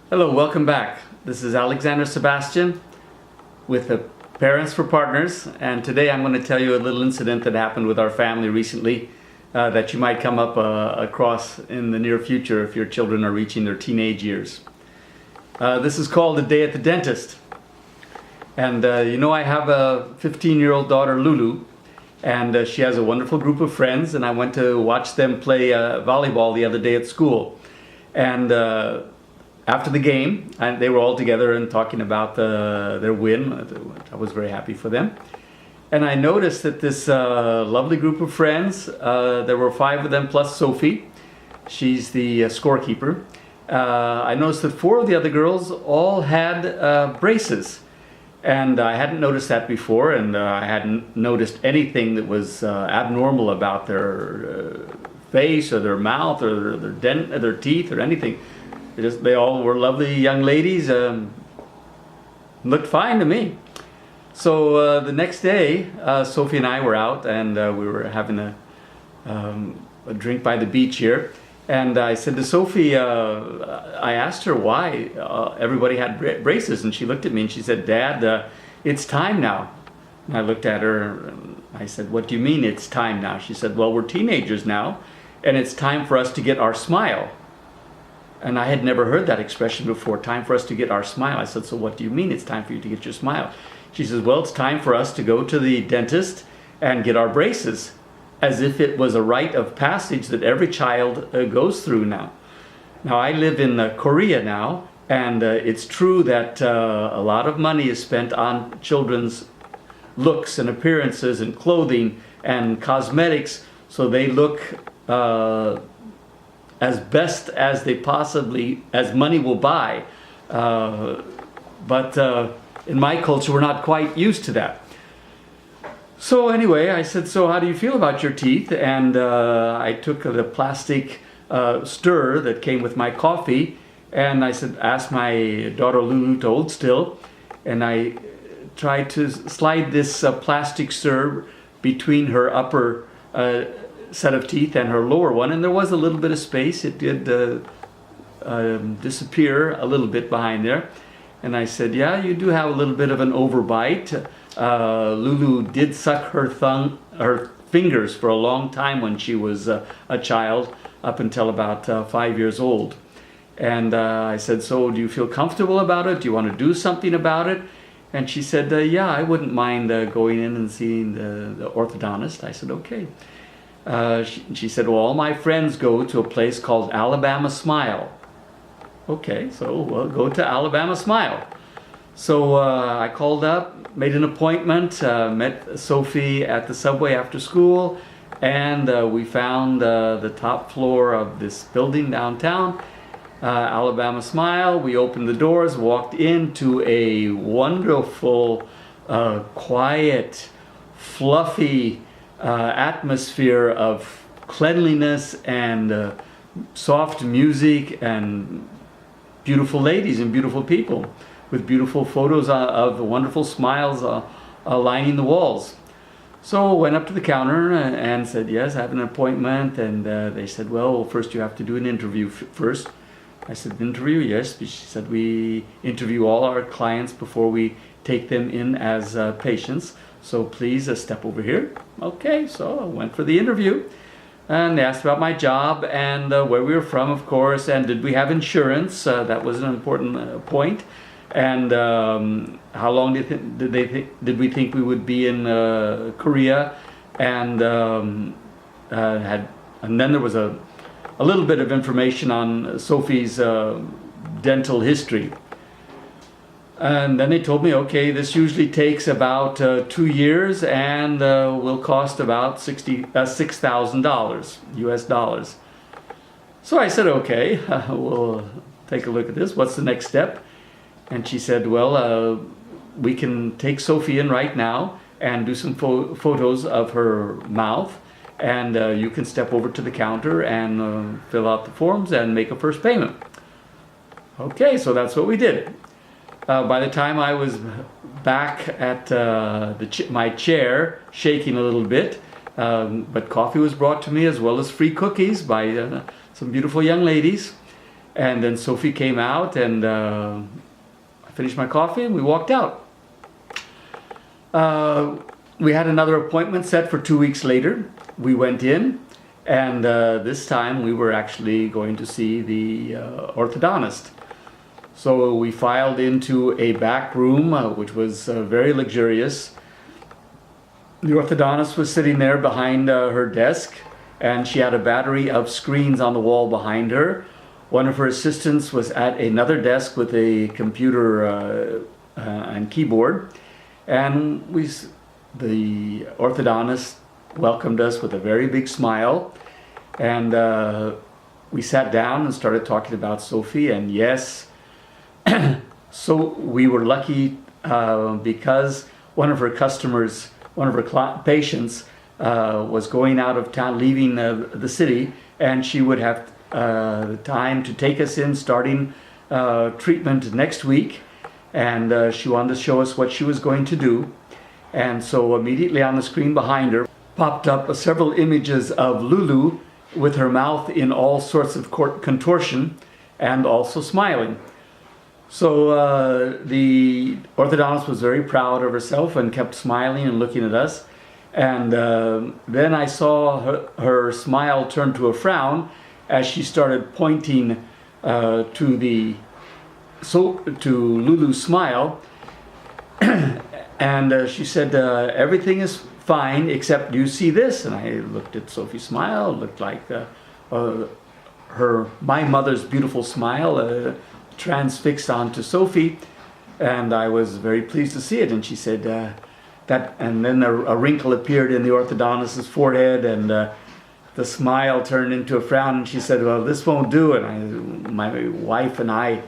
Hello, welcome back. This is Alexander Sebastian with the Parents for Partners, and today I'm going to tell you a little incident that happened with our family recently that you might come up across in the near future if your children are reaching their teenage years. This is called A Day at the Dentist. And I have a 15-year-old daughter, Lulu, and she has a wonderful group of friends, and I went to watch them play volleyball the other day at school. And after the game, they were all together and talking about their win. I was very happy for them. And I noticed that this lovely group of friends, there were 5 of them plus Sophie. She's the scorekeeper. I noticed that 4 of the other girls all had braces. And I hadn't noticed that before, and I hadn't noticed anything that was abnormal about their face or their mouth or their teeth or anything. They all were lovely young ladies, looked fine to me. So the next day, Sophie and I were out, and we were having a drink by the beach here. And I said to Sophie, I asked her why everybody had braces, and she looked at me and she said, "Dad, it's time now." And I looked at her and I said, "What do you mean it's time now?" She said, "Well, we're teenagers now, and it's time for us to get our smile." And I had never heard that expression before, time for us to get our smile. I said, "So what do you mean it's time for you to get your smile?" She says, "Well, it's time for us to go to the dentist and get our braces," as if it was a rite of passage that every child goes through now. Now, I live in Korea now, and it's true that a lot of money is spent on children's looks and appearances and clothing and cosmetics, so they look as best as they possibly, as money will buy. But in my culture, we're not quite used to that. So anyway, I said, "So how do you feel about your teeth?" And I took the plastic stir that came with my coffee, and I said, asked my daughter Lulu to hold still, and I tried to slide this plastic stir between her upper set of teeth and her lower one, and there was a little bit of space. It did disappear a little bit behind there. And I said, "Yeah, you do have a little bit of an overbite." Lulu did suck her fingers for a long time when she was a child, up until about 5 years old. And I said, "So do you feel comfortable about it? Do you want to do something about it?" And she said, "Yeah, I wouldn't mind going in and seeing the orthodontist." I said, "Okay." She said, "Well, all my friends go to a place called Alabama Smile." Okay, so we'll go to Alabama Smile. So I called up, made an appointment, met Sophie at the subway after school, and we found the top floor of this building downtown, Alabama Smile. We opened the doors, walked into a wonderful, quiet, fluffy atmosphere of cleanliness and soft music and beautiful ladies and beautiful people with beautiful photos of wonderful smiles lining the walls. So I went up to the counter and said, "Yes, I have an appointment." And they said, "Well, first you have to do an interview first." I said, "Interview?" "Yes." She said, "We interview all our clients before we take them in as patients. So please step over here." Okay, so I went for the interview. And they asked about my job and where we were from, of course, and did we have insurance? That was an important point. And how long did we think we would be in Korea? And and then there was a little bit of information on Sophie's dental history. And then they told me, okay, this usually takes about 2 years and will cost about $6,000 US dollars. So I said, okay, we'll take a look at this. What's the next step? And she said, well, we can take Sophie in right now and do some photos of her mouth, and you can step over to the counter and fill out the forms and make a first payment. Okay, so that's what we did. By the time I was back at my chair, shaking a little bit, but coffee was brought to me as well as free cookies by some beautiful young ladies. And then Sophie came out, and I finished my coffee, and we walked out. We had another appointment set for 2 weeks later. We went in, and this time we were actually going to see the orthodontist. So we filed into a back room, which was very luxurious. The orthodontist was sitting there behind her desk, and she had a battery of screens on the wall behind her. One of her assistants was at another desk with a computer and keyboard. And the orthodontist welcomed us with a very big smile. And we sat down and started talking about Sophie. And yes, so we were lucky because one of her customers, one of her patients, was going out of town, leaving the city, and she would have time to take us in, starting treatment next week. And she wanted to show us what she was going to do. And so immediately on the screen behind her popped up several images of Lulu with her mouth in all sorts of contortion and also smiling. So the orthodontist was very proud of herself and kept smiling and looking at us. And then I saw her smile turn to a frown as she started pointing to Lulu's smile. And she said, everything is fine except, do you see this? And I looked at Sophie's smile. It looked like my mother's beautiful smile transfixed onto Sophie, and I was very pleased to see it. And she said that, and then a wrinkle appeared in the orthodontist's forehead, and the smile turned into a frown. And she said, well, this won't do. And my wife and I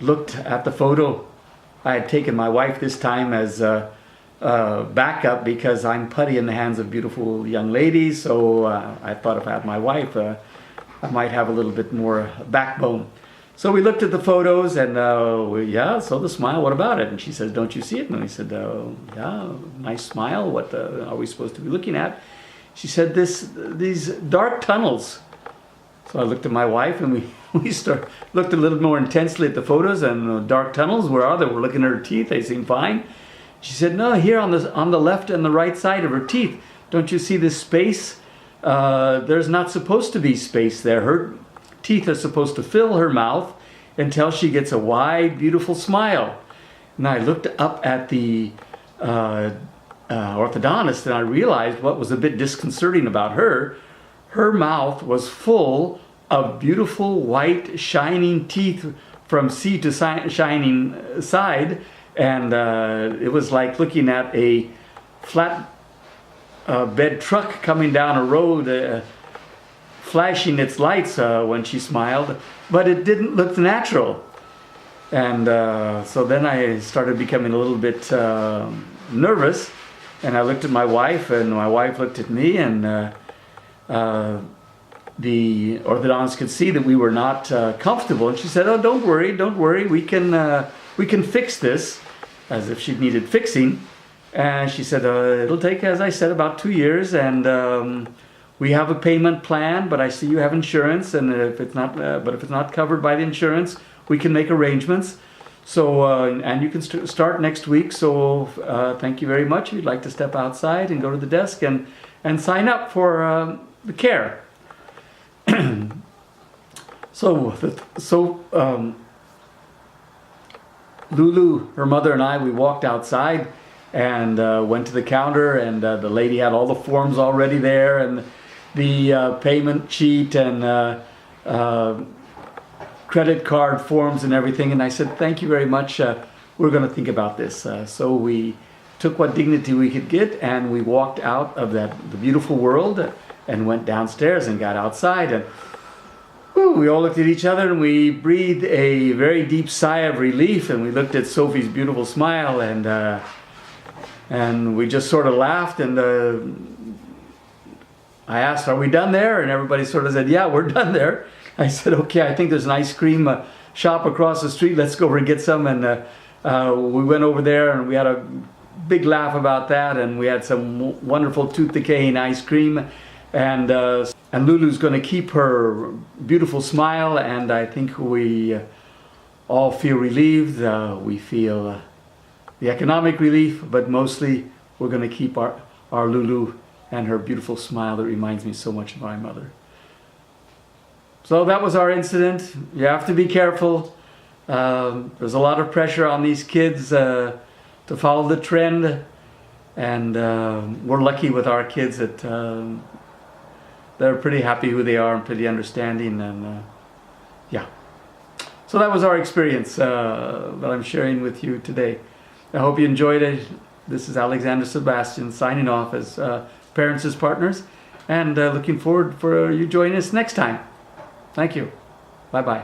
looked at the photo. I had taken my wife this time as backup because I'm putty in the hands of beautiful young ladies. So I thought if I had my wife, I might have a little bit more backbone. So we looked at the photos, and yeah, so the smile, what about it? And she says, don't you see it? And we said, yeah, nice smile. What are we supposed to be looking at? She said, these dark tunnels. So I looked at my wife, and we looked a little more intensely at the photos, and dark tunnels, where are they? We're looking at her teeth, they seem fine. She said, no, here on the left and the right side of her teeth. Don't you see this space? There's not supposed to be space there. Her teeth are supposed to fill her mouth until she gets a wide, beautiful smile. And I looked up at the orthodontist, and I realized what was a bit disconcerting about her. Her mouth was full of beautiful, white, shining teeth from sea to shining side, and it was like looking at a flat bed truck coming down a road, flashing its lights when she smiled, but it didn't look natural. And so then I started becoming a little bit nervous, and I looked at my wife, and my wife looked at me, and the orthodontist could see that we were not comfortable, and she said, oh, don't worry, we can fix this, as if she needed fixing. And she said, it'll take, as I said, about 2 years, and we have a payment plan, but I see you have insurance, and if it's not covered by the insurance, we can make arrangements. So, and you can start next week. So, thank you very much. If you'd like to step outside and go to the desk and sign up for the care. Lulu, her mother, and I, we walked outside and went to the counter, and the lady had all the forms already there, and the payment sheet and credit card forms and everything. And I said, thank you very much. We're going to think about this. So we took what dignity we could get, and we walked out of the beautiful world and went downstairs and got outside. And we all looked at each other, and we breathed a very deep sigh of relief, and we looked at Sophie's beautiful smile, and we just sort of laughed. And I asked, are we done there? And everybody sort of said, yeah, we're done there. I said, okay, I think there's an ice cream shop across the street. Let's go over and get some. And we went over there, and we had a big laugh about that. And we had some wonderful tooth decaying ice cream. And Lulu's going to keep her beautiful smile, and I think we all feel relieved. We feel the economic relief, but mostly we're going to keep our Lulu and her beautiful smile that reminds me so much of my mother. So that was our incident. You have to be careful. There's a lot of pressure on these kids to follow the trend, and we're lucky with our kids that they're pretty happy who they are and pretty understanding, and yeah. So that was our experience that I'm sharing with you today. I hope you enjoyed it. This is Alexander Sebastian signing off as Parents as Partners, and looking forward for you joining us next time. Thank you. Bye-bye.